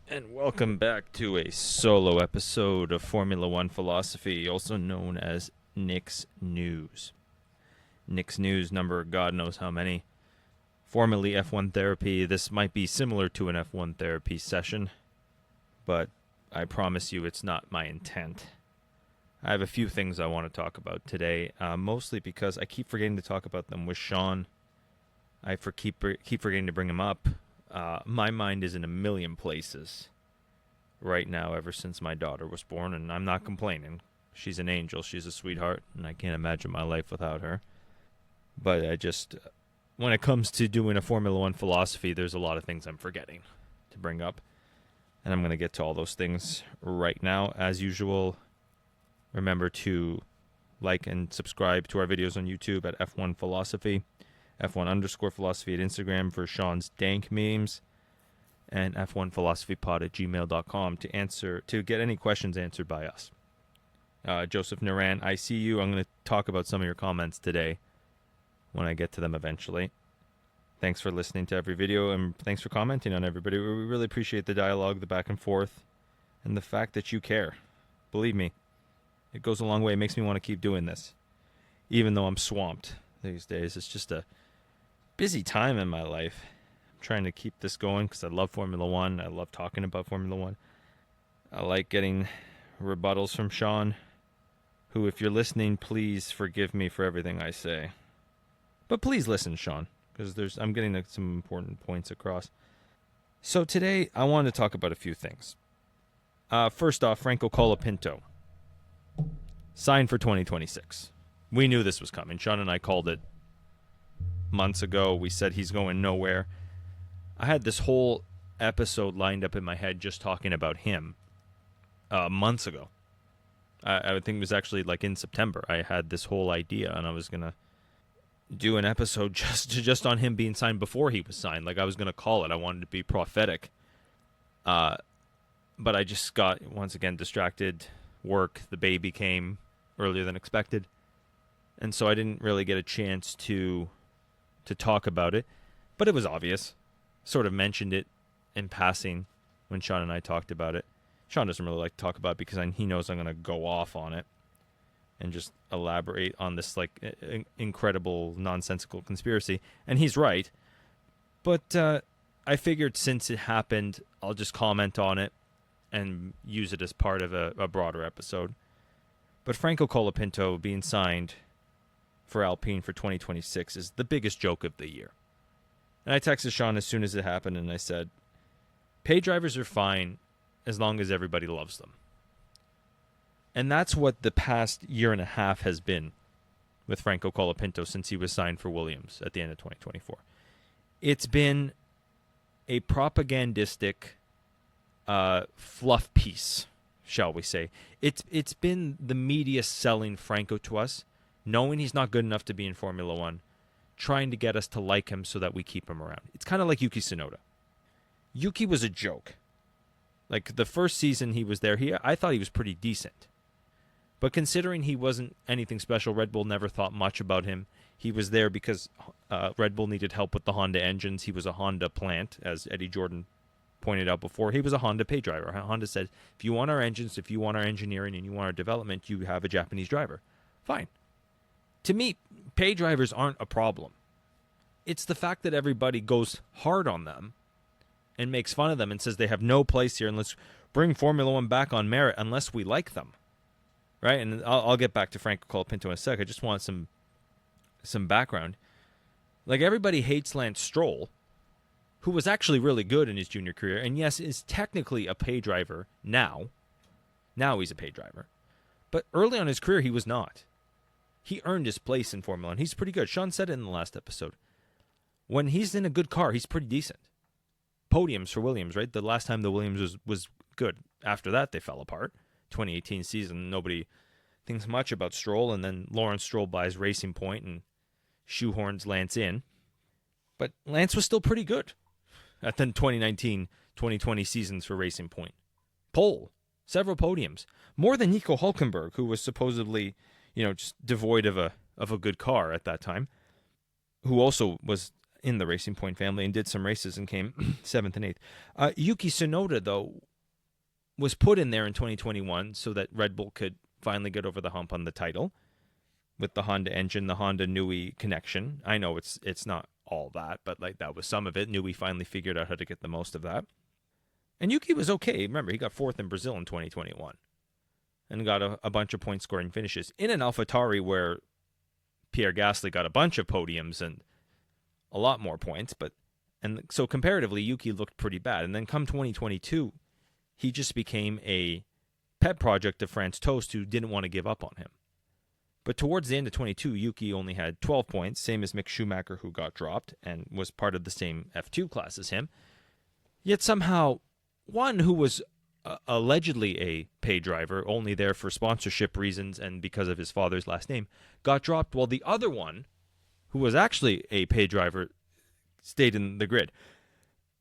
And welcome back to a solo episode of Formula One Philosophy, also known as Nick's News. Nick's News number God knows how many. Formerly F1 Therapy, this might be similar to an F1 Therapy session, but I promise you it's not my intent. I have a few things I want to talk about today, mostly because I keep forgetting to talk about them with Sean. I keep forgetting to bring him up. My mind is in a million places right now ever since my daughter was born, and I'm not complaining. She's an angel. She's a sweetheart, and I can't imagine my life without her. But when it comes to doing a Formula One philosophy, there's a lot of things I'm forgetting to bring up. And I'm going to get to all those things right now. As usual, remember to like and subscribe to our videos on YouTube at F1 Philosophy. F1_philosophy at Instagram for Sean's dank memes, and F1philosophypod@gmail.com to get any questions answered by us. Joseph Naran, I see you. I'm going to talk about some of your comments today when I get to them eventually. Thanks for listening to every video, and thanks for commenting on everybody. We really appreciate the dialogue, the back and forth, and the fact that you care. Believe me, it goes a long way. It makes me want to keep doing this, even though I'm swamped these days. It's just a busy time in my life. I'm trying to keep this going because I love Formula One. I love talking about Formula One. I like getting rebuttals from Sean, who, if you're listening, please forgive me for everything I say. But please listen, Sean, because I'm getting some important points across. So today, I wanted to talk about a few things. First off, Franco Colapinto signed for 2026. We knew this was coming. Sean and I called it months ago. We said he's going nowhere. I had this whole episode lined up in my head just talking about him months ago. I think it was actually like in September. I had this whole idea, and I was going to do an episode just on him being signed before he was signed. Like, I was going to call it. I wanted to be prophetic. But I just got, once again, distracted. Work, the baby came earlier than expected. And so I didn't really get a chance to talk about it, but it was obvious. Sort of mentioned it in passing when Sean and I talked about it. Sean doesn't really like to talk about it because he knows I'm going to go off on it and just elaborate on this like incredible nonsensical conspiracy. And he's right. But I figured since it happened, I'll just comment on it and use it as part of a broader episode. But Franco Colapinto being signed for Alpine for 2026 is the biggest joke of the year. And I texted Sean as soon as it happened, and I said, pay drivers are fine as long as everybody loves them. And that's what the past year and a half has been with Franco Colapinto since he was signed for Williams at the end of 2024. It's been a propagandistic fluff piece, shall we say. It's been the media selling Franco to us, knowing he's not good enough to be in Formula One, trying to get us to like him so that we keep him around. It's kind of like Yuki Tsunoda. Yuki was a joke. Like, the first season he was there, I thought he was pretty decent. But considering he wasn't anything special, Red Bull never thought much about him. He was there because Red Bull needed help with the Honda engines. He was a Honda plant, as Eddie Jordan pointed out before. He was a Honda pay driver. Honda said, if you want our engines, if you want our engineering, and you want our development, you have a Japanese driver. Fine. To me, pay drivers aren't a problem. It's the fact that everybody goes hard on them and makes fun of them and says they have no place here, and let's bring Formula One back on merit unless we like them. Right? And I'll get back to Franco Colapinto in a sec. I just want some background. Like, everybody hates Lance Stroll, who was actually really good in his junior career, and yes, is technically a pay driver now. Now he's a pay driver. But early on in his career, he was not. He earned his place in Formula One. He's pretty good. Sean said it in the last episode. When he's in a good car, he's pretty decent. Podiums for Williams, right? The last time the Williams was good. After that, they fell apart. 2018 season, nobody thinks much about Stroll, and then Lawrence Stroll buys Racing Point and shoehorns Lance in. But Lance was still pretty good at the 2019-2020 seasons for Racing Point. Pole, several podiums. More than Nico Hulkenberg, who was supposedly, just devoid of a good car at that time, who also was in the Racing Point family and did some races and came 7th and 8th. Yuki Tsunoda, though, was put in there in 2021 so that Red Bull could finally get over the hump on the title with the Honda engine, the Honda Nui connection. I know it's not all that, but like that was some of it. Nui finally figured out how to get the most of that. And Yuki was okay. Remember, he got 4th in Brazil in 2021 and got a bunch of point-scoring finishes in an AlphaTauri where Pierre Gasly got a bunch of podiums and a lot more points. And so comparatively, Yuki looked pretty bad. And then come 2022, he just became a pet project of Franz Tost who didn't want to give up on him. But towards the end of 22, Yuki only had 12 points, same as Mick Schumacher, who got dropped and was part of the same F2 class as him. Yet somehow, one who was allegedly a pay driver, only there for sponsorship reasons and because of his father's last name, got dropped, while the other one, who was actually a pay driver, stayed in the grid.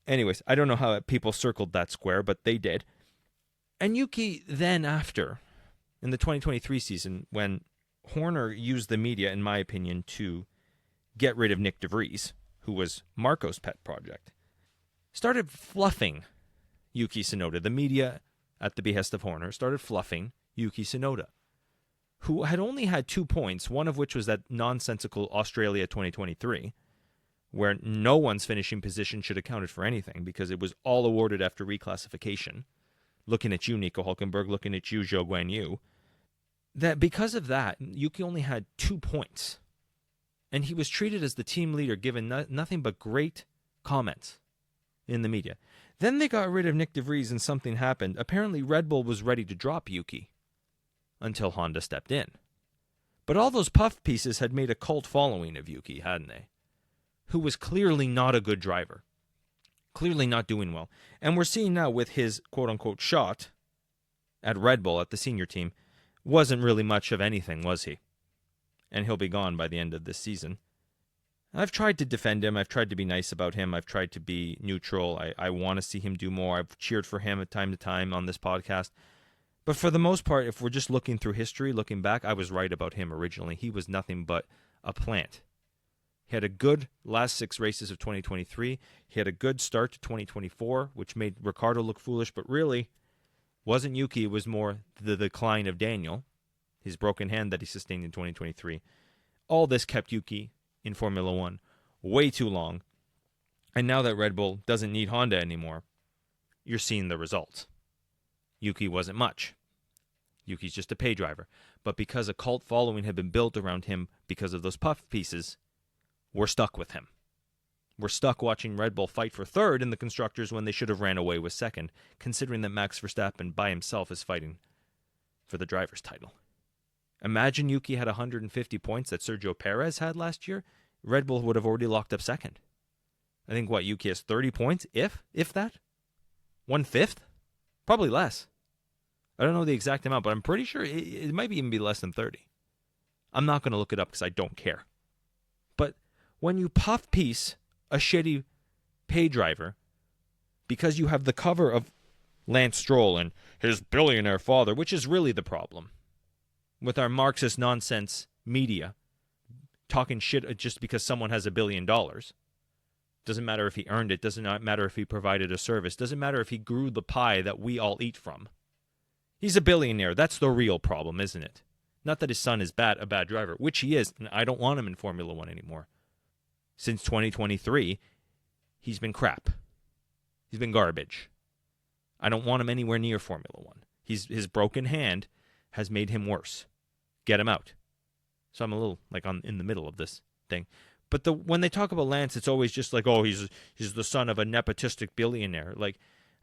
Anyways, I don't know how people circled that square, but they did. And Yuki then after, in the 2023 season, when Horner used the media, in my opinion, to get rid of Nick DeVries, who was Marco's pet project, started fluffing Yuki Tsunoda. The media, at the behest of Horner, started fluffing Yuki Tsunoda, who had only had 2 points, one of which was that nonsensical Australia 2023, where no one's finishing position should have counted for anything because it was all awarded after reclassification. Looking at you, Nico Hulkenberg, looking at you, Zhou Guanyu. That because of that, Yuki only had 2 points. And he was treated as the team leader, given nothing but great comments in the media. Then they got rid of Nick DeVries and something happened. Apparently Red Bull was ready to drop Yuki until Honda stepped in. But all those puff pieces had made a cult following of Yuki, hadn't they? Who was clearly not a good driver. Clearly not doing well. And we're seeing now with his quote-unquote shot at Red Bull, at the senior team, wasn't really much of anything, was he? And he'll be gone by the end of this season. I've tried to defend him. I've tried to be nice about him. I've tried to be neutral. I want to see him do more. I've cheered for him at time to time on this podcast. But for the most part, if we're just looking through history, looking back, I was right about him originally. He was nothing but a plant. He had a good last 6 races of 2023. He had a good start to 2024, which made Ricciardo look foolish, but really wasn't Yuki. It was more the decline of Daniel, his broken hand that he sustained in 2023. All this kept Yuki in Formula One way too long. And now that Red Bull doesn't need Honda anymore, you're seeing the results. Yuki wasn't much. Yuki's just a pay driver. But because a cult following had been built around him because of those puff pieces, we're stuck with him. We're stuck watching Red Bull fight for 3rd in the Constructors when they should have ran away with 2nd, considering that Max Verstappen by himself is fighting for the driver's title. Imagine Yuki had 150 points that Sergio Perez had last year. Red Bull would have already locked up 2nd. I think, Yuki has 30 points, if that? 1/5? Probably less. I don't know the exact amount, but I'm pretty sure it might even be less than 30. I'm not going to look it up because I don't care. But when you puff piece a shitty pay driver because you have the cover of Lance Stroll and his billionaire father, which is really the problem with our Marxist nonsense media talking shit just because someone has $1 billion. Doesn't matter if he earned it. Doesn't matter if he provided a service. Doesn't matter if he grew the pie that we all eat from. He's a billionaire. That's the real problem, isn't it? Not that his son is a bad driver, which he is, and I don't want him in Formula One anymore. Since 2023, he's been crap. He's been garbage. I don't want him anywhere near Formula One. His broken hand has made him worse. Get him out. So I'm a little in the middle of this thing. But when they talk about Lance, it's always just like, oh, he's the son of a nepotistic billionaire. Like,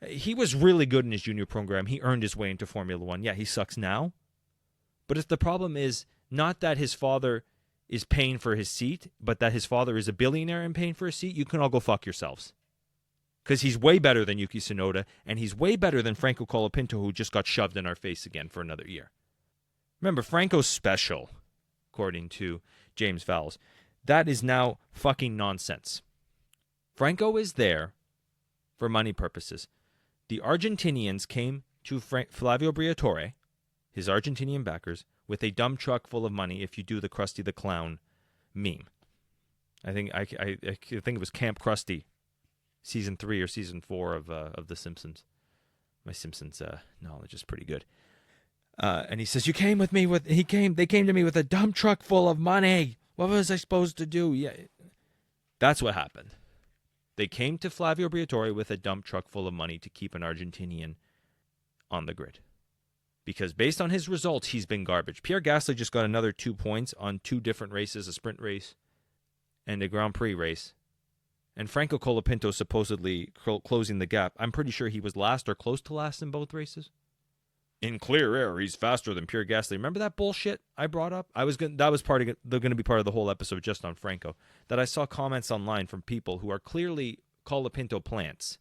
he was really good in his junior program. He earned his way into Formula One. Yeah, he sucks now. But if the problem is not that his father is paying for his seat, but that his father is a billionaire and paying for a seat, you can all go fuck yourselves. Because he's way better than Yuki Tsunoda, and he's way better than Franco Colapinto, who just got shoved in our face again for another year. Remember, Franco's special, according to James Vowles. That is now fucking nonsense. Franco is there for money purposes. The Argentinians came to Flavio Briatore, his Argentinian backers, with a dump truck full of money if you do the Krusty the Clown meme. I think I think it was Camp Krusty, season 3 or season 4 of The Simpsons. My Simpsons knowledge is pretty good. And he says, they came to me with a dump truck full of money. What was I supposed to do? Yeah, that's what happened. They came to Flavio Briatore with a dump truck full of money to keep an Argentinian on the grid. Because based on his results, he's been garbage. Pierre Gasly just got another 2 points on 2 different races, a sprint race and a Grand Prix race. And Franco Colapinto supposedly closing the gap. I'm pretty sure he was last or close to last in both races. In clear air, he's faster than Pierre Gasly. Remember that bullshit I brought up? That was going to be part of the whole episode just on Franco. That I saw comments online from people who are clearly Colapinto plants,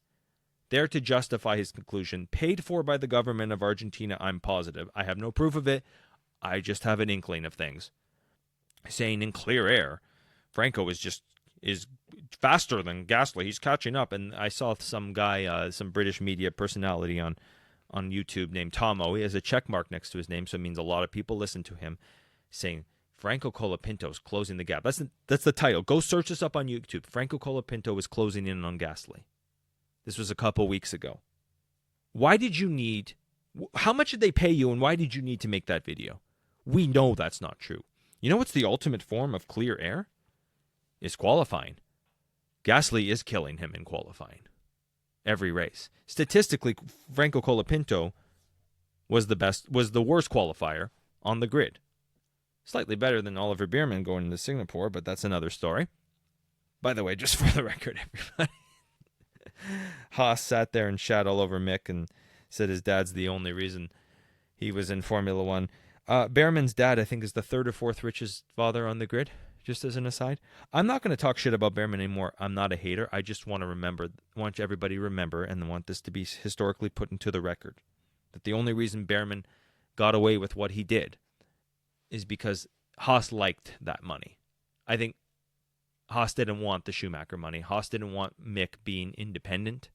there to justify his conclusion, paid for by the government of Argentina. I'm positive. I have no proof of it. I just have an inkling of things. Saying in clear air, Franco is faster than Gasly. He's catching up. And I saw some guy, some British media personality on YouTube named Tomo. He has a check mark next to his name, so it means a lot of people listen to him, saying Franco Colapinto is closing the gap. That's the title. Go search this up on YouTube. Franco Colapinto is closing in on Gasly. This was a couple weeks ago. How much did they pay you, and why did you need to make that video? We know that's not true. You know what's the ultimate form of clear air? Is qualifying. Gasly is killing him in qualifying. Every race. Statistically, Franco Colapinto was the worst qualifier on the grid. Slightly better than Oliver Bierman going into Singapore, but that's another story. By the way, just for the record, everybody, Haas sat there and shat all over Mick and said his dad's the only reason he was in Formula One. Behrman's dad, I think, is the 3rd or 4th richest father on the grid, just as an aside. I'm not going to talk shit about Behrman anymore. I'm not a hater. I just want everybody to remember, and want this to be historically put into the record, that the only reason Behrman got away with what he did is because Haas liked that money. I think Haas didn't want the Schumacher money. Haas didn't want Mick being independent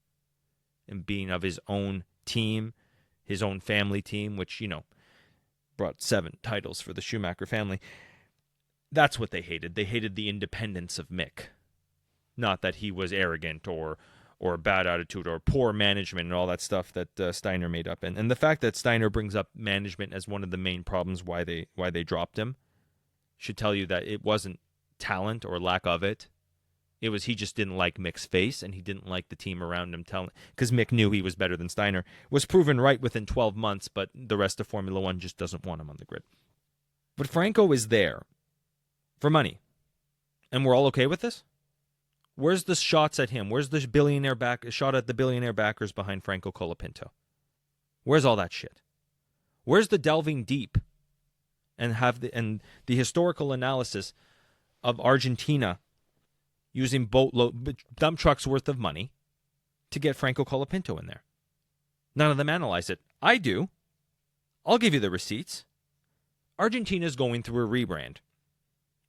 and being of his own team, his own family team, which, brought 7 titles for the Schumacher family. That's what they hated. They hated the independence of Mick. Not that he was arrogant or bad attitude or poor management and all that stuff that Steiner made up. And the fact that Steiner brings up management as one of the main problems why they dropped him should tell you that it wasn't talent or lack of it. It was he just didn't like Mick's face, and he didn't like the team around him because Mick knew he was better than Steiner. Was proven right within 12 months, but the rest of Formula One just doesn't want him on the grid. But Franco is there for money. And we're all okay with this? Where's the shots at him? Where's the shot at the billionaire backers behind Franco Colapinto? Where's all that shit? Where's the delving deep and the historical analysis of Argentina using dump trucks worth of money to get Franco Colapinto in there? None of them analyze it. I do. I'll give you the receipts. Argentina's going through a rebrand.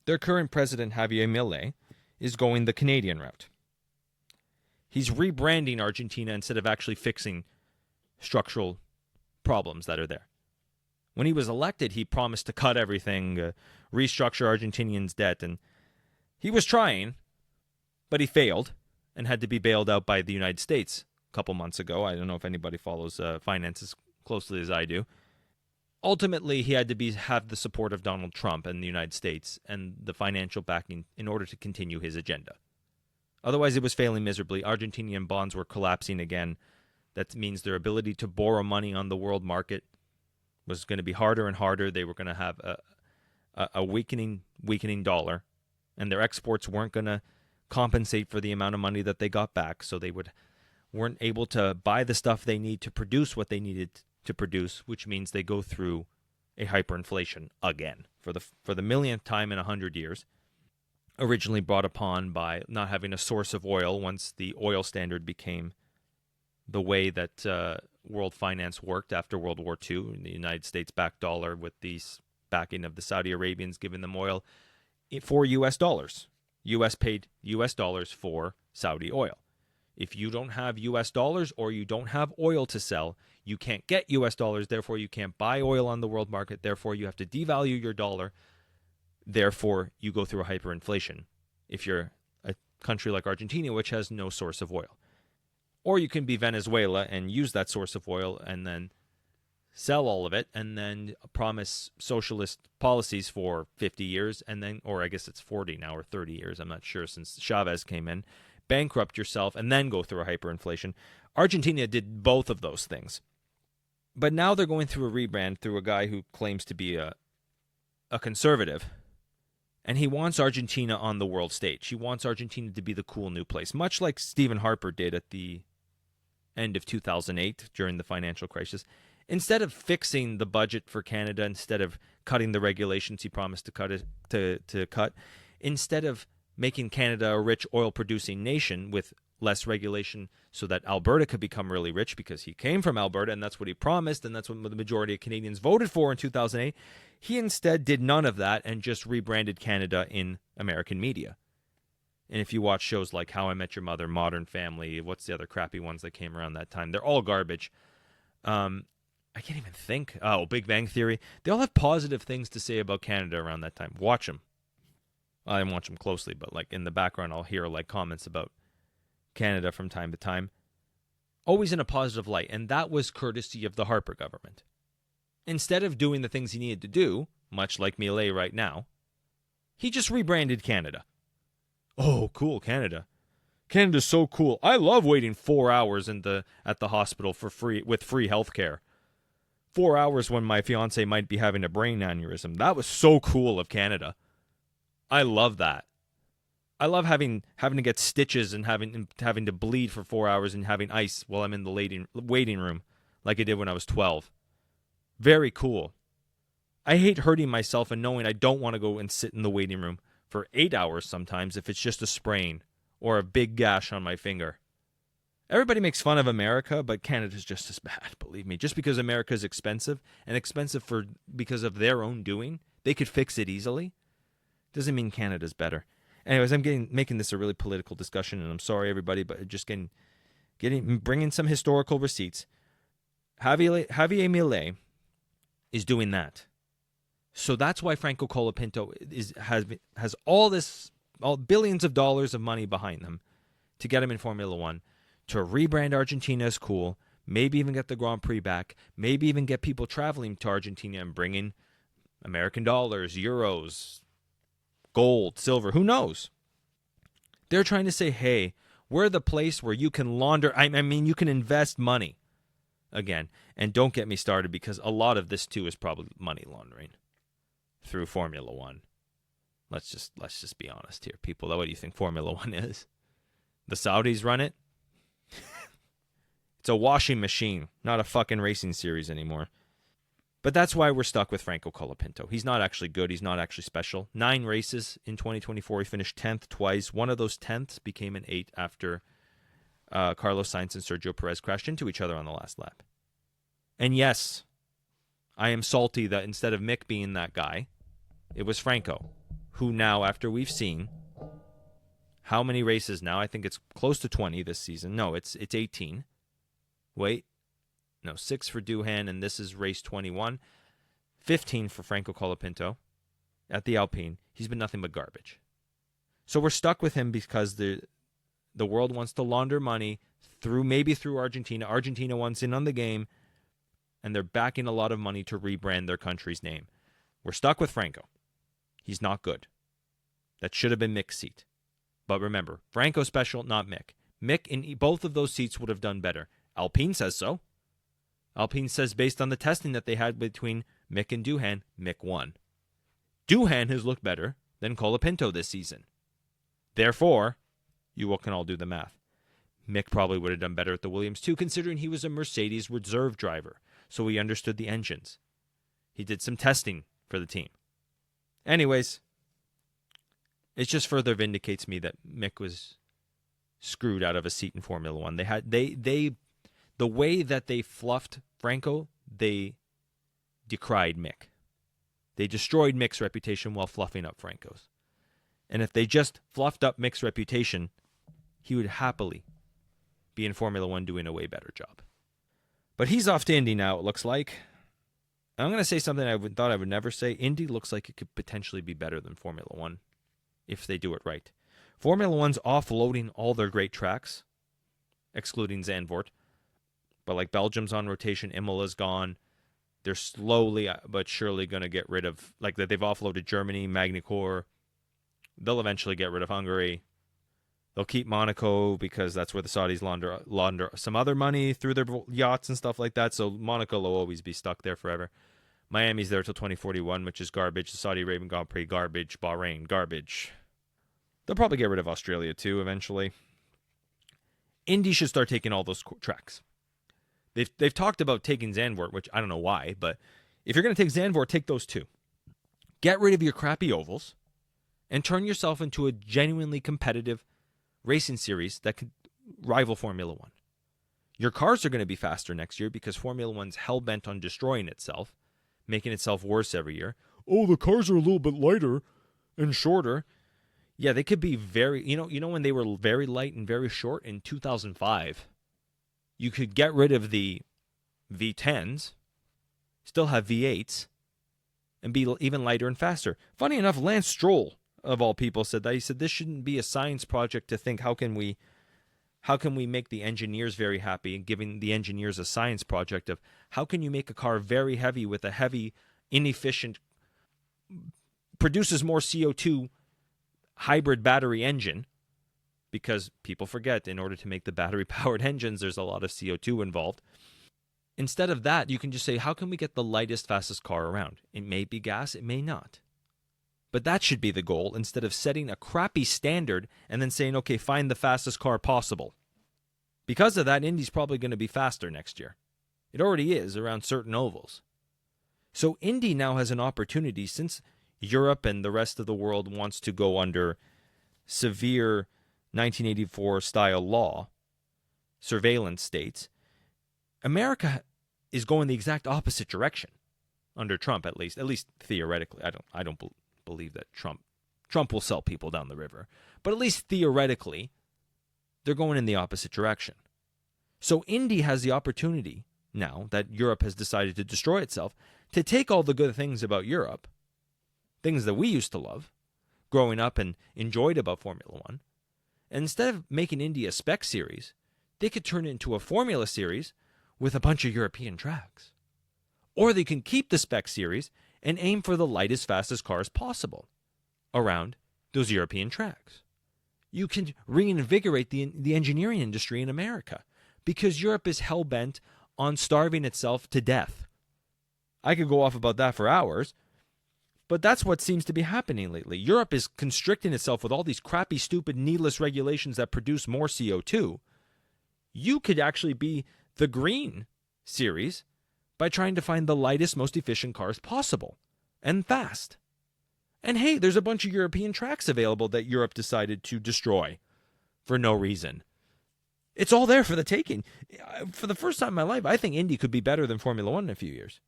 Their current president, Javier Milei, is going the Canadian route. He's rebranding Argentina instead of actually fixing structural problems that are there. When he was elected, he promised to cut everything, restructure Argentinians' debt, and he was trying, but he failed and had to be bailed out by the United States a couple months ago. I don't know if anybody follows finances closely as I do. Ultimately, he had to have the support of Donald Trump and the United States and the financial backing in order to continue his agenda. Otherwise, it was failing miserably. Argentinian bonds were collapsing again. That means their ability to borrow money on the world market was going to be harder and harder. They were going to have a weakening dollar, and their exports weren't going to compensate for the amount of money that they got back, so they weren't able to buy the stuff they need to produce what they needed to produce, which means they go through a hyperinflation again for the millionth time in 100 years. Originally brought upon by not having a source of oil once the oil standard became the way that world finance worked after World War II. The United States backed dollar with the backing of the Saudi Arabians giving them oil for U.S. dollars. U.S. paid U.S. dollars for Saudi oil. If you don't have U.S. dollars or you don't have oil to sell, you can't get U.S. dollars, therefore you can't buy oil on the world market, therefore you have to devalue your dollar, therefore you go through a hyperinflation. if you're a country like Argentina, which has no source of oil. Or you can be Venezuela and use that source of oil and then sell all of it and then promise socialist policies for 50 years and then, or I guess it's 40 now or 30 years, I'm not sure, since Chavez came in, bankrupt yourself and then go through a hyperinflation. Argentina did both of those things. But now they're going through a rebrand through a guy who claims to be a conservative. And he wants Argentina on the world stage. He wants Argentina to be the cool new place, much like Stephen Harper did at the end of 2008 during the financial crisis. Instead of fixing the budget for Canada, instead of cutting the regulations he promised to cut, instead of making Canada a rich oil-producing nation with less regulation so that Alberta could become really rich because he came from Alberta and that's what he promised and that's what the majority of Canadians voted for in 2008, he instead did none of that and just rebranded Canada in American media. And if you watch shows like How I Met Your Mother, Modern Family, what's the other crappy ones that came around that time? They're all garbage. I can't even think. Oh, Big Bang Theory. They all have positive things to say about Canada around that time. Watch them. I didn't watch them closely, but like in the background, I'll hear like comments about Canada from time to time. Always in a positive light. And that was courtesy of the Harper government. Instead of doing the things he needed to do, much like Millet right now, he just rebranded Canada. Oh, cool, Canada. Canada's so cool. I love waiting 4 hours at the hospital for free with free health care. 4 hours when my fiance might be having a brain aneurysm. That was so cool of Canada. I love that. I love having to get stitches and having to bleed for 4 hours and having ice while I'm in the waiting room like I did when I was 12. Very cool. I hate hurting myself and knowing I don't want to go and sit in the waiting room for 8 hours sometimes if it's just a sprain or a big gash on my finger. Everybody makes fun of America, but Canada's just as bad, believe me. Just because America's expensive, and expensive because of their own doing, they could fix it easily, doesn't mean Canada's better. Anyways, I'm making this a really political discussion, and I'm sorry, everybody, but just bringing some historical receipts. Javier Milei is doing that. So that's why Franco Colapinto has all billions of dollars of money behind them to get him in Formula One, to rebrand Argentina as cool, maybe even get the Grand Prix back, maybe even get people traveling to Argentina and bringing American dollars, euros, gold, silver, who knows? They're trying to say, hey, we're the place where you can launder, you can invest money. Again, and don't get me started because a lot of this too is probably money laundering through Formula One. Let's just be honest here, people. What do you think Formula One is? The Saudis run it? It's a washing machine, not a fucking racing series anymore. But that's why we're stuck with Franco Colapinto. He's not actually good. He's not actually special. 9 races in 2024. He finished 10th twice. One of those 10ths became an 8 after Carlos Sainz and Sergio Perez crashed into each other on the last lap. And yes, I am salty that instead of Mick being that guy, it was Franco, who now, after we've seen how many races now, I think it's close to 20 this season. No, it's 18. Wait. No, 6 for Doohan, and this is race 21. 15 for Franco Colapinto at the Alpine. He's been nothing but garbage. So we're stuck with him because the world wants to launder money maybe through Argentina. Argentina wants in on the game, and they're backing a lot of money to rebrand their country's name. We're stuck with Franco. He's not good. That should have been Mick's seat. But remember, Franco special, not Mick. Mick in both of those seats would have done better. Alpine says so. Alpine says based on the testing that they had between Mick and Doohan, Mick won. Doohan has looked better than Colapinto this season. Therefore, you all can all do the math. Mick probably would have done better at the Williams too, considering he was a Mercedes reserve driver, so he understood the engines. He did some testing for the team. Anyways, it just further vindicates me that Mick was screwed out of a seat in Formula One. The way that they fluffed Franco, they decried Mick. They destroyed Mick's reputation while fluffing up Franco's. And if they just fluffed up Mick's reputation, he would happily be in Formula One doing a way better job. But he's off to Indy now, it looks like. I'm going to say something I would never say. Indy looks like it could potentially be better than Formula One if they do it right. Formula One's offloading all their great tracks, excluding Zandvoort. But like Belgium's on rotation, Imola's gone. They're slowly but surely going to get rid of, like that they've offloaded Germany, Magny-Cours. They'll eventually get rid of Hungary. They'll keep Monaco because that's where the Saudis launder some other money through their yachts and stuff like that. So Monaco will always be stuck there forever. Miami's there till 2041, which is garbage. The Saudi Arabian Grand Prix, garbage. Bahrain, garbage. They'll probably get rid of Australia too eventually. Indy should start taking all those tracks. They've talked about taking Zandvoort, which I don't know why, but if you're going to take Zandvoort, take those two. Get rid of your crappy ovals and turn yourself into a genuinely competitive racing series that could rival Formula One. Your cars are going to be faster next year because Formula One's hell-bent on destroying itself, making itself worse every year. Oh, the cars are a little bit lighter and shorter. Yeah, they could be very, you know when they were very light and very short in 2005, you could get rid of the V10s, still have V8s, and be even lighter and faster. Funny enough, Lance Stroll, of all people, said that. He said this shouldn't be a science project to think how can we make the engineers very happy, and giving the engineers a science project of how can you make a car very heavy with a heavy, inefficient, produces more CO2 hybrid battery engine, because people forget in order to make the battery-powered engines, there's a lot of CO2 involved. Instead of that, you can just say, how can we get the lightest, fastest car around? It may be gas, it may not. But that should be the goal, instead of setting a crappy standard and then saying, okay, find the fastest car possible. Because of that, Indy's probably going to be faster next year. It already is around certain ovals. So Indy now has an opportunity, since Europe and the rest of the world wants to go under severe 1984-style law, surveillance states. America is going the exact opposite direction under Trump, at least theoretically. I don't believe that Trump will sell people down the river, but at least theoretically, they're going in the opposite direction. So Indy has the opportunity now that Europe has decided to destroy itself to take all the good things about Europe, things that we used to love, growing up and enjoyed about Formula One, and instead of making Indy a spec series, they could turn it into a Formula series with a bunch of European tracks. Or they can keep the spec series and aim for the lightest, fastest cars possible around those European tracks. You can reinvigorate the engineering industry in America because Europe is hell-bent on starving itself to death. I could go off about that for hours, but that's what seems to be happening lately. Europe is constricting itself with all these crappy, stupid, needless regulations that produce more CO2. You could actually be the green series by trying to find the lightest, most efficient cars possible and fast. And hey, there's a bunch of European tracks available that Europe decided to destroy for no reason. It's all there for the taking. For the first time in my life, I think Indy could be better than Formula One in a few years,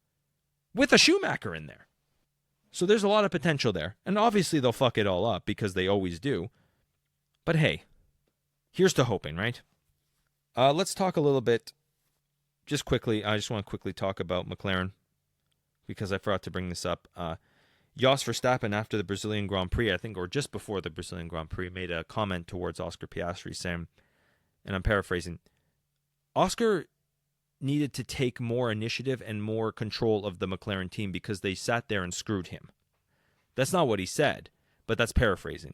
with a Schumacher in there. So there's a lot of potential there. And obviously they'll fuck it all up because they always do. But hey, here's to hoping, right? Let's talk a little bit, just quickly. I just want to quickly talk about McLaren because I forgot to bring this up. Jos Verstappen, after the Brazilian Grand Prix, I think, or just before the Brazilian Grand Prix, made a comment towards Oscar Piastri saying, and I'm paraphrasing, Oscar needed to take more initiative and more control of the McLaren team because they sat there and screwed him. That's not what he said, but that's paraphrasing.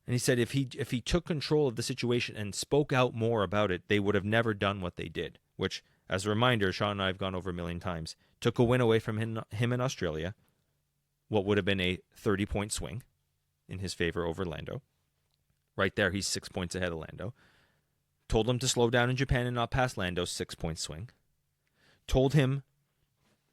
And he said if he took control of the situation and spoke out more about it, they would have never done what they did, which, as a reminder, Sean and I have gone over a million times, took a win away from him in Australia, what would have been a 30-point swing in his favor over Lando. Right there, he's 6 points ahead of Lando. Told him to slow down in Japan and not pass Lando's 6-point swing. Told him,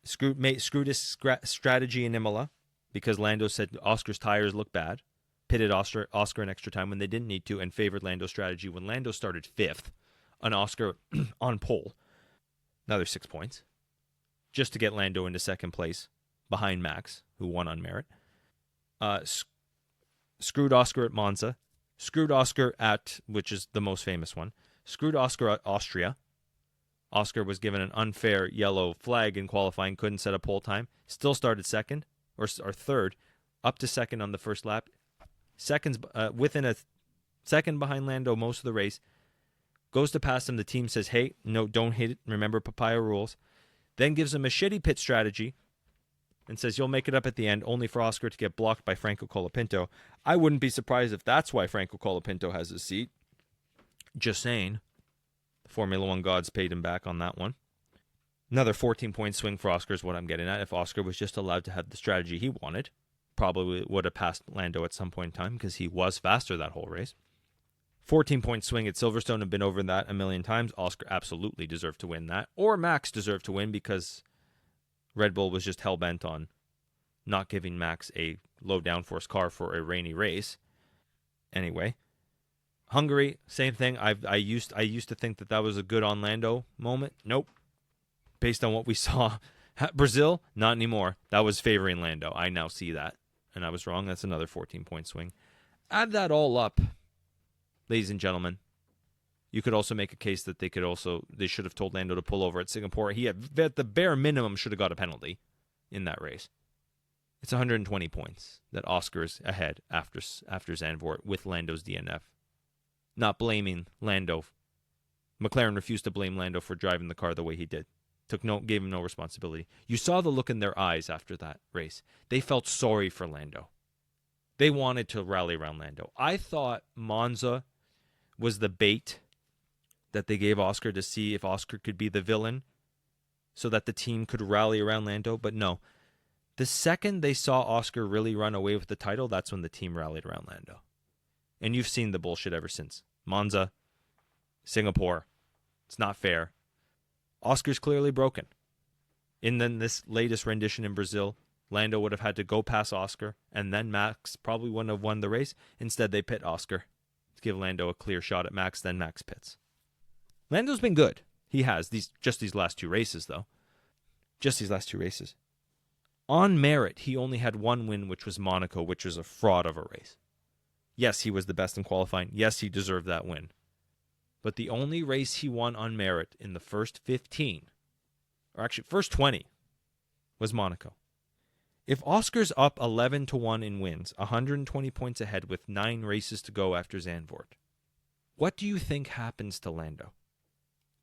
screwed his strategy in Imola because Lando said Oscar's tires look bad. Pitted Oscar in extra time when they didn't need to and favored Lando's strategy when Lando started 5th on Oscar on pole. Another 6 points. Just to get Lando into second place behind Max, who won on merit. Screwed Oscar at Monza. Screwed Oscar at, which is the most famous one, screwed Oscar at Austria. Oscar was given an unfair yellow flag in qualifying, couldn't set a pole time, still started second, or third, up to second on the first lap. Seconds within a second behind Lando most of the race. Goes to pass him. The team says, hey, no, don't hit it. Remember papaya rules. Then gives him a shitty pit strategy and says you'll make it up at the end, only for Oscar to get blocked by Franco Colapinto. I wouldn't be surprised if that's why Franco Colapinto has his seat. Just saying. The Formula One gods paid him back on that one. Another 14-point swing for Oscar is what I'm getting at. If Oscar was just allowed to have the strategy he wanted, probably would have passed Lando at some point in time because he was faster that whole race. 14-point swing at Silverstone, have been over that a million times. Oscar absolutely deserved to win that. Or Max deserved to win because Red Bull was just hell-bent on not giving Max a low downforce car for a rainy race. Anyway, Hungary, same thing. I used to think that was a good on Lando moment. Nope. Based on what we saw. Brazil, not anymore. That was favoring Lando. I now see that. And I was wrong. That's another 14-point swing. Add that all up, ladies and gentlemen. You could also make a case that they should have told Lando to pull over at Singapore. He at the bare minimum should have got a penalty in that race. It's 120 points that Oscar's ahead after Zandvoort with Lando's DNF. Not blaming Lando. McLaren refused to blame Lando for driving the car the way he did. Gave him no responsibility. You saw the look in their eyes after that race. They felt sorry for Lando. They wanted to rally around Lando. I thought Monza was the bait that they gave Oscar to see if Oscar could be the villain so that the team could rally around Lando, but no. The second they saw Oscar really run away with the title, that's when the team rallied around Lando. And you've seen the bullshit ever since. Monza, Singapore. It's not fair. Oscar's clearly broken. And then this latest rendition in Brazil, Lando would have had to go past Oscar, and then Max probably wouldn't have won the race. Instead, they pit Oscar to give Lando a clear shot at Max, then Max pits. Lando's been good. He has. These last two races, though. Just these last two races. On merit, he only had one win, which was Monaco, which was a fraud of a race. Yes, he was the best in qualifying. Yes, he deserved that win. But the only race he won on merit in the first 15, or actually first 20, was Monaco. If Oscar's up 11-1 in wins, 120 points ahead with 9 races to go after Zandvoort, what do you think happens to Lando?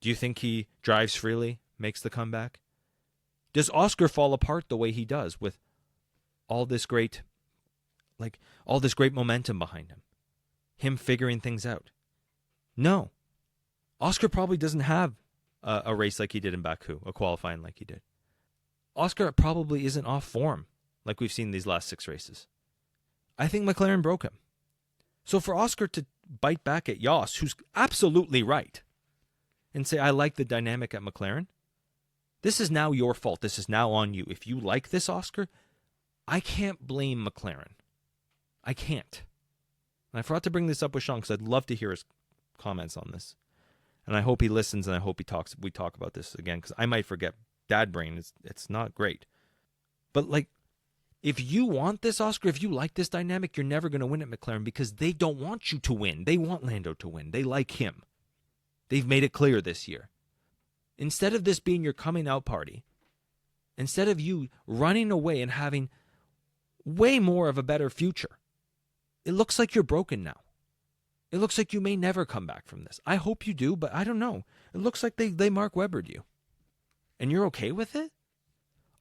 Do you think he drives freely, makes the comeback? Does Oscar fall apart the way he does with all this great momentum behind him figuring things out? No. Oscar probably doesn't have a race like he did in Baku, a qualifying like he did. Oscar probably isn't off form like we've seen these last 6 races. I think McLaren broke him. So for Oscar to bite back at Jos, who's absolutely right, and say, I like the dynamic at McLaren, this is now your fault. This is now on you. If you like this, Oscar, I can't blame McLaren. I can't. And I forgot to bring this up with Sean because I'd love to hear his comments on this. And I hope he listens and I hope we talk about this again because I might forget. Dad brain, it's not great. But if you want this, Oscar, if you like this dynamic, you're never going to win at McLaren because they don't want you to win. They want Lando to win. They like him. They've made it clear this year. Instead of this being your coming out party, instead of you running away and having way more of a better future, it looks like you're broken now. It looks like you may never come back from this. I hope you do, but I don't know. It looks like they Mark Webbered you. And you're okay with it?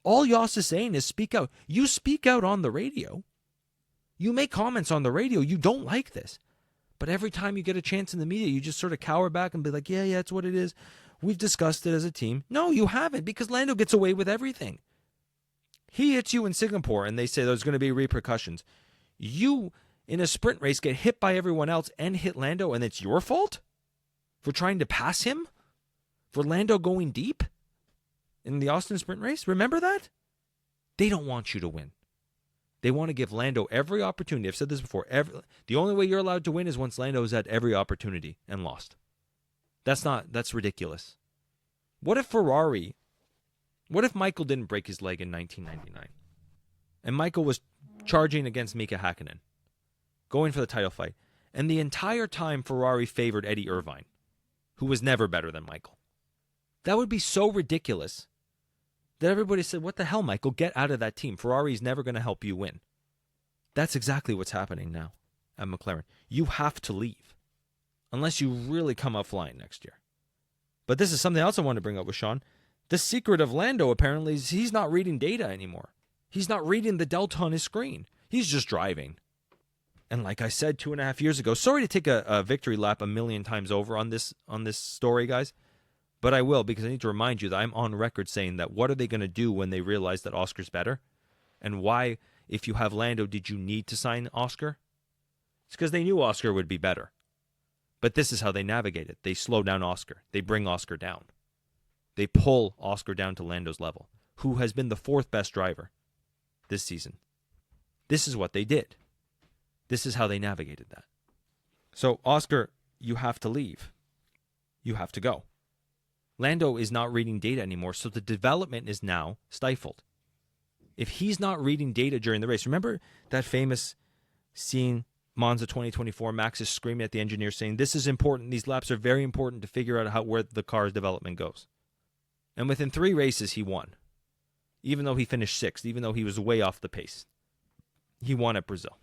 All Jos is saying is speak out. You speak out on the radio. You make comments on the radio. You don't like this. But every time you get a chance in the media, you just sort of cower back and be like, yeah, it's what it is. We've discussed it as a team. No, you haven't, because Lando gets away with everything. He hits you in Singapore, and they say there's going to be repercussions. You, in a sprint race, get hit by everyone else and hit Lando, and it's your fault? For trying to pass him? For Lando going deep? In the Austin sprint race? Remember that? They don't want you to win. They want to give Lando every opportunity. I've said this before. The only way you're allowed to win is once Lando's had every opportunity and lost. That's ridiculous. What if Michael didn't break his leg in 1999? And Michael was charging against Mika Hakkinen, going for the title fight. And the entire time Ferrari favored Eddie Irvine, who was never better than Michael. That would be so ridiculous that everybody said, what the hell, Michael? Get out of that team. Ferrari's never going to help you win. That's exactly what's happening now at McLaren. You have to leave unless you really come out flying next year. But this is something else I want to bring up with Sean. The secret of Lando apparently is he's not reading data anymore. He's not reading the delta on his screen. He's just driving. And like I said 2.5 years ago, sorry to take a victory lap a million times over on this story, guys. But I will, because I need to remind you that I'm on record saying that what are they going to do when they realize that Oscar's better? And why, if you have Lando, did you need to sign Oscar? It's because they knew Oscar would be better. But this is how they navigate it. They slow down Oscar. They bring Oscar down. They pull Oscar down to Lando's level, who has been the 4th best driver this season. This is what they did. This is how they navigated that. So, Oscar, you have to leave. You have to go. Lando is not reading data anymore, so the development is now stifled. If he's not reading data during the race, remember that famous scene, Monza 2024, Max is screaming at the engineer saying, this is important, these laps are very important to figure out where the car's development goes. And within 3 races, he won. Even though he finished 6th, even though he was way off the pace. He won at Brazil.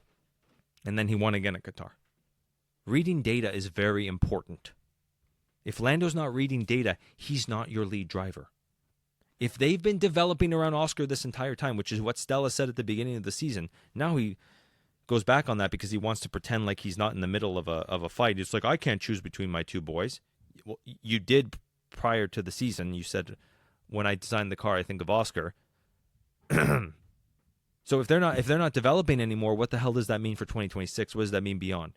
And then he won again at Qatar. Reading data is very important. If Lando's not reading data, he's not your lead driver. If they've been developing around Oscar this entire time, which is what Stella said at the beginning of the season, now he goes back on that because he wants to pretend like he's not in the middle of a fight. It's like, I can't choose between my 2 boys. Well, you did prior to the season. You said, when I designed the car, I think of Oscar. So if they're not developing anymore, what the hell does that mean for 2026? What does that mean beyond?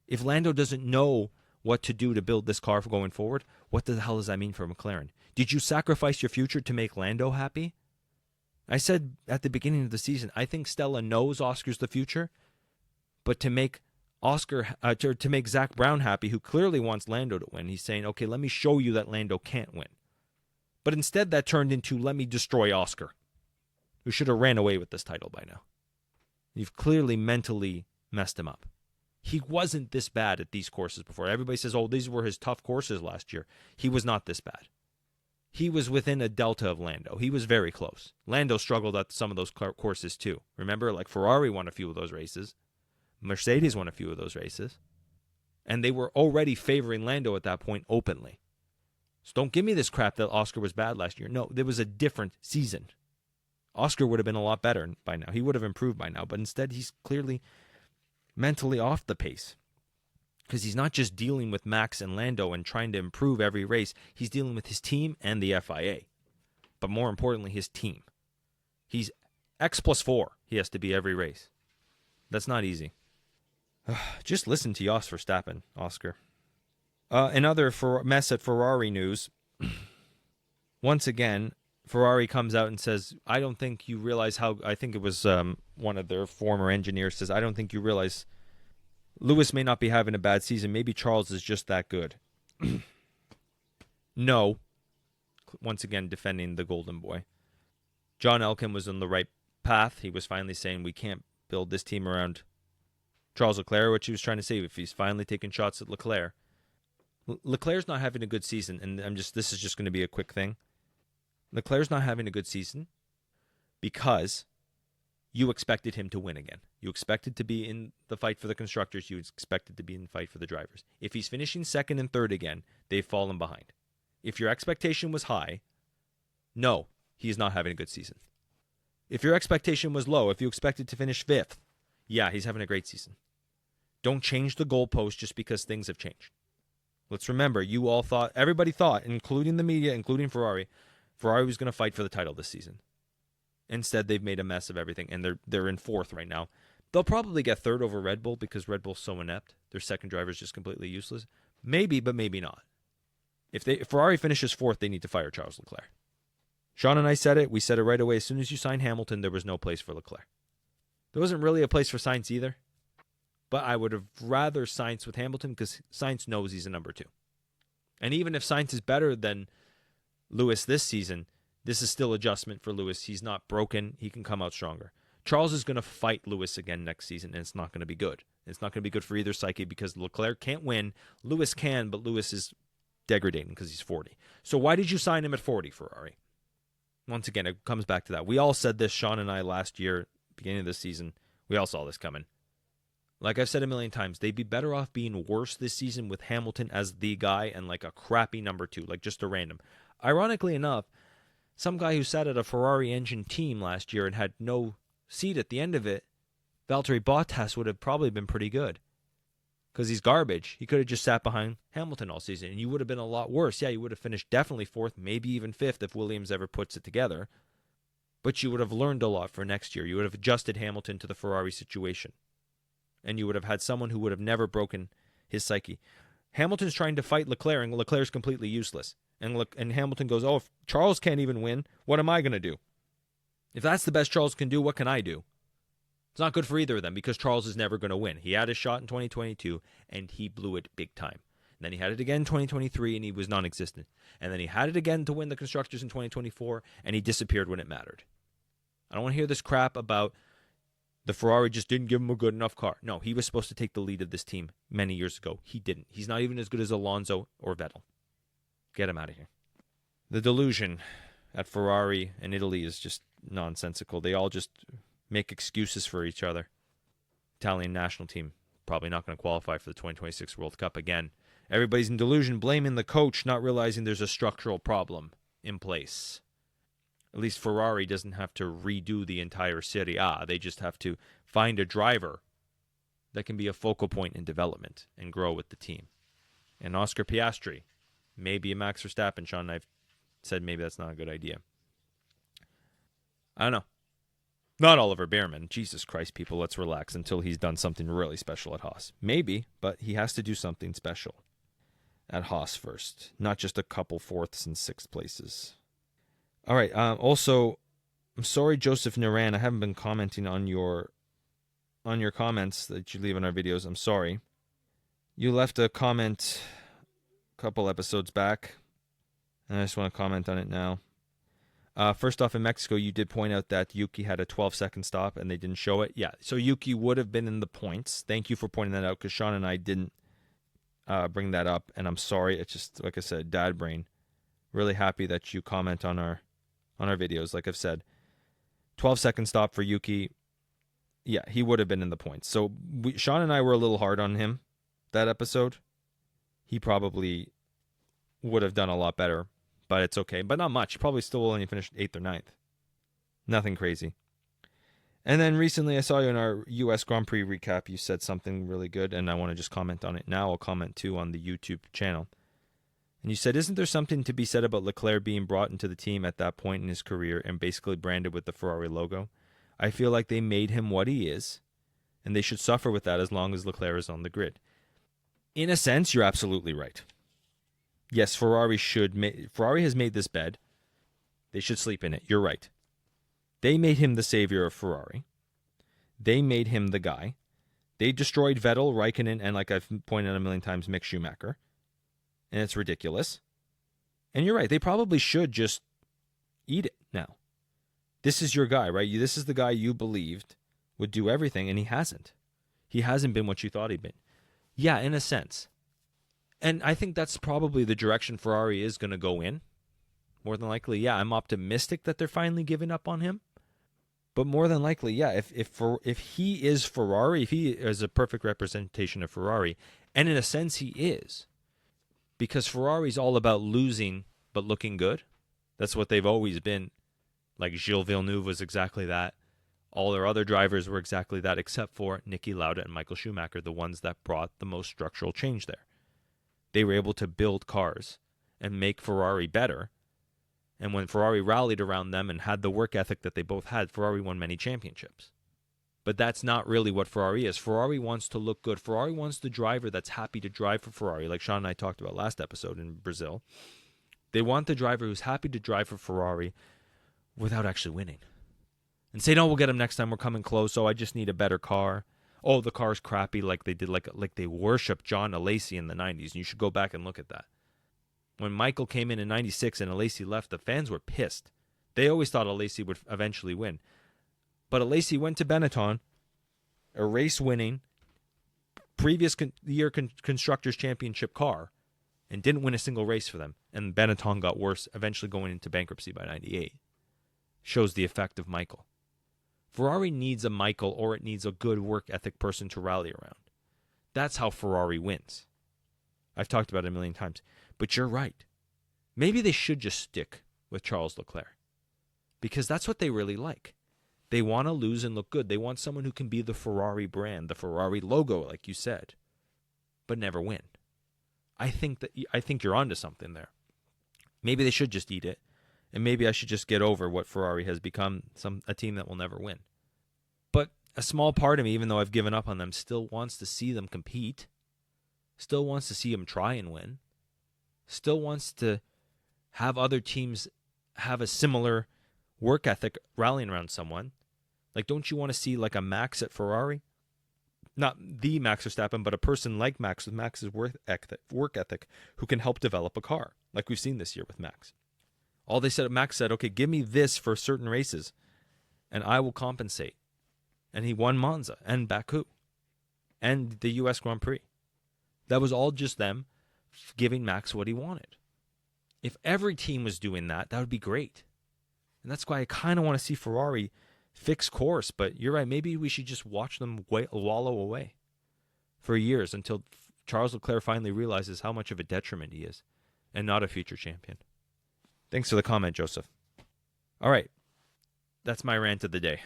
If Lando doesn't know what to do to build this car for going forward, what the hell does that mean for McLaren? Did you sacrifice your future to make Lando happy? I said at the beginning of the season, I think Stella knows Oscar's the future, but to make to make Zach Brown happy, who clearly wants Lando to win, he's saying, okay, let me show you that Lando can't win. But instead that turned into, let me destroy Oscar, who should have ran away with this title by now. You've clearly mentally messed him up. He wasn't this bad at these courses before. Everybody says, oh, these were his tough courses last year. He was not this bad. He was within a delta of Lando. He was very close. Lando struggled at some of those courses too. Remember, like Ferrari won a few of those races. Mercedes won a few of those races. And they were already favoring Lando at that point openly. So don't give me this crap that Oscar was bad last year. No, there was a different season. Oscar would have been a lot better by now. He would have improved by now. But instead, he's clearly mentally off the pace, because he's not just dealing with Max and Lando and trying to improve every race. He's dealing with his team and the FIA, but more importantly, his team. He's X+4. He has to be every race. That's not easy. Just listen to Jos Verstappen, Oscar. Another mess at Ferrari news. Once again, Ferrari comes out and says, I don't think you realize how, I think it was one of their former engineers says, I don't think you realize Lewis may not be having a bad season. Maybe Charles is just that good. No. Once again, defending the golden boy. John Elkann was on the right path. He was finally saying we can't build this team around Charles Leclerc, which he was trying to say, if he's finally taking shots at Leclerc. Leclerc's not having a good season, and this is just going to be a quick thing. Leclerc's not having a good season because you expected him to win again. You expected to be in the fight for the constructors. You expected to be in the fight for the drivers. If he's finishing 2nd and 3rd again, they've fallen behind. If your expectation was high, no, he's not having a good season. If your expectation was low, if you expected to finish 5th, yeah, he's having a great season. Don't change the goalpost just because things have changed. Let's remember, you all thought, everybody thought, including the media, including Ferrari was going to fight for the title this season. Instead, they've made a mess of everything, and they're in 4th right now. They'll probably get 3rd over Red Bull because Red Bull's so inept. Their second driver is just completely useless. Maybe, but maybe not. If Ferrari finishes 4th, they need to fire Charles Leclerc. Sean and I said it. We said it right away. As soon as you sign Hamilton, there was no place for Leclerc. There wasn't really a place for Sainz either. But I would have rather Sainz with Hamilton because Sainz knows he's a number 2. And even if Sainz is better than Lewis this season, this is still adjustment for Lewis. He's not broken. He can come out stronger. Charles is going to fight Lewis again next season, and it's not going to be good. It's not going to be good for either psyche because Leclerc can't win. Lewis can, but Lewis is degrading because he's 40. So why did you sign him at 40, Ferrari? Once again, it comes back to that. We all said this, Sean and I, last year, beginning of the season. We all saw this coming. Like I've said a million times, they'd be better off being worse this season with Hamilton as the guy and like a crappy number 2, like just a random. Ironically enough, some guy who sat at a Ferrari engine team last year and had no seat at the end of it, Valtteri Bottas would have probably been pretty good. Because he's garbage. He could have just sat behind Hamilton all season, and you would have been a lot worse. Yeah, you would have finished definitely 4th, maybe even 5th if Williams ever puts it together. But you would have learned a lot for next year. You would have adjusted Hamilton to the Ferrari situation. And you would have had someone who would have never broken his psyche. Hamilton's trying to fight Leclerc, and Leclerc's completely useless. And Hamilton goes, oh, if Charles can't even win, what am I going to do? If that's the best Charles can do, what can I do? It's not good for either of them because Charles is never going to win. He had his shot in 2022, and he blew it big time. And then he had it again in 2023, and he was non-existent. And then he had it again to win the Constructors in 2024, and he disappeared when it mattered. I don't want to hear this crap about the Ferrari just didn't give him a good enough car. No, he was supposed to take the lead of this team many years ago. He didn't. He's not even as good as Alonso or Vettel. Get him out of here. The delusion at Ferrari and Italy is just nonsensical. They all just make excuses for each other. Italian national team probably not going to qualify for the 2026 World Cup again. Everybody's in delusion, blaming the coach, not realizing there's a structural problem in place. At least Ferrari doesn't have to redo the entire Serie A. They just have to find a driver that can be a focal point in development and grow with the team. And Oscar Piastri, maybe a Max Verstappen. Sean and I've said maybe that's not a good idea. I don't know. Not Oliver Behrman. Jesus Christ, people, let's relax until he's done something really special at Haas. Maybe, but he has to do something special at Haas first. Not just a couple 4th and 6th places. All right. Also, I'm sorry, Joseph Naran. I haven't been commenting on your comments that you leave in our videos. I'm sorry. You left a comment a couple episodes back, and I just want to comment on it now. First off, in Mexico, you did point out that Yuki had a 12-second stop, and they didn't show it. Yeah, so Yuki would have been in the points. Thank you for pointing that out, because Sean and I didn't bring that up, and I'm sorry. It's just, like I said, dad brain. Really happy that you comment on our videos. Like I've said, 12-second stop for Yuki. Yeah, he would have been in the points. So Sean and I were a little hard on him that episode. He probably would have done a lot better, but it's okay. But not much. He probably still only finished 8th or 9th. Nothing crazy. And then recently I saw you in our U.S. Grand Prix recap. You said something really good, and I want to just comment on it now. I'll comment too on the YouTube channel. And you said, isn't there something to be said about Leclerc being brought into the team at that point in his career and basically branded with the Ferrari logo? I feel like they made him what he is, and they should suffer with that as long as Leclerc is on the grid. In a sense, you're absolutely right. Yes, Ferrari has made this bed. They should sleep in it. You're right. They made him the savior of Ferrari. They made him the guy. They destroyed Vettel, Raikkonen, and like I've pointed out a million times, Mick Schumacher. And it's ridiculous. And you're right. They probably should just eat it now. This is your guy, right? This is the guy you believed would do everything, and he hasn't. He hasn't been what you thought he'd been. Yeah, in a sense. And I think that's probably the direction Ferrari is going to go in. More than likely, yeah, I'm optimistic that they're finally giving up on him. But more than likely, yeah, if he is Ferrari, if he is a perfect representation of Ferrari, and in a sense he is, because Ferrari's all about losing but looking good. That's what they've always been. Like Gilles Villeneuve was exactly that. All their other drivers were exactly that, except for Niki Lauda and Michael Schumacher, the ones that brought the most structural change there. They were able to build cars and make Ferrari better. And when Ferrari rallied around them and had the work ethic that they both had, Ferrari won many championships. But that's not really what Ferrari is. Ferrari wants to look good. Ferrari wants the driver that's happy to drive for Ferrari, like Sean and I talked about last episode in Brazil. They want the driver who's happy to drive for Ferrari without actually winning. And say, no, we'll get him next time. We're coming close. Oh, I just need a better car. Oh, the car's crappy, like they did, like they worshiped John Alesi in the 90s. And you should go back and look at that. When Michael came in 96 and Alesi left, the fans were pissed. They always thought Alesi would eventually win. But Alesi went to Benetton, a race-winning, previous year Constructors' Championship car, and didn't win a single race for them. And Benetton got worse, eventually going into bankruptcy by 98. Shows the effect of Michael. Ferrari needs a Michael, or it needs a good work ethic person to rally around. That's how Ferrari wins. I've talked about it a million times. But you're right. Maybe they should just stick with Charles Leclerc, because that's what they really like. They want to lose and look good. They want someone who can be the Ferrari brand, the Ferrari logo, like you said, but never win. I think you're onto something there. Maybe they should just eat it, and maybe I should just get over what Ferrari has become, a team that will never win. But a small part of me, even though I've given up on them, still wants to see them compete, still wants to see them try and win, still wants to have other teams have a similar work ethic rallying around someone. Like, don't you want to see like a Max at Ferrari? Not the Max Verstappen, but a person like Max with Max's work ethic who can help develop a car, like we've seen this year with Max. Max said, okay, give me this for certain races, and I will compensate. And he won Monza and Baku and the U.S. Grand Prix. That was all just them giving Max what he wanted. If every team was doing that, that would be great. And that's why I kind of want to see Ferrari fix course. But you're right, maybe we should just watch them wallow away for years until Charles Leclerc finally realizes how much of a detriment he is and not a future champion. Thanks for the comment, Joseph. All right, that's my rant of the day.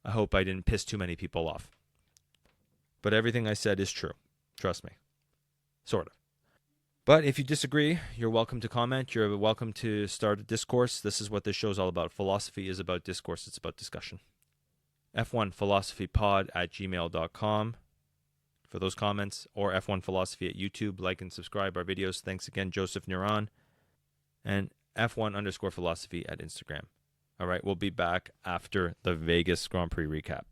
I hope I didn't piss too many people off. But everything I said is true. Trust me. Sort of. But if you disagree, you're welcome to comment. You're welcome to start a discourse. This is what this show's all about. Philosophy is about discourse. It's about discussion. f1philosophypod@gmail.com for those comments, or F1Philosophy at YouTube. Like and subscribe our videos. Thanks again, Joseph Neuron. And F1_philosophy at Instagram. All right, we'll be back after the Vegas Grand Prix recap.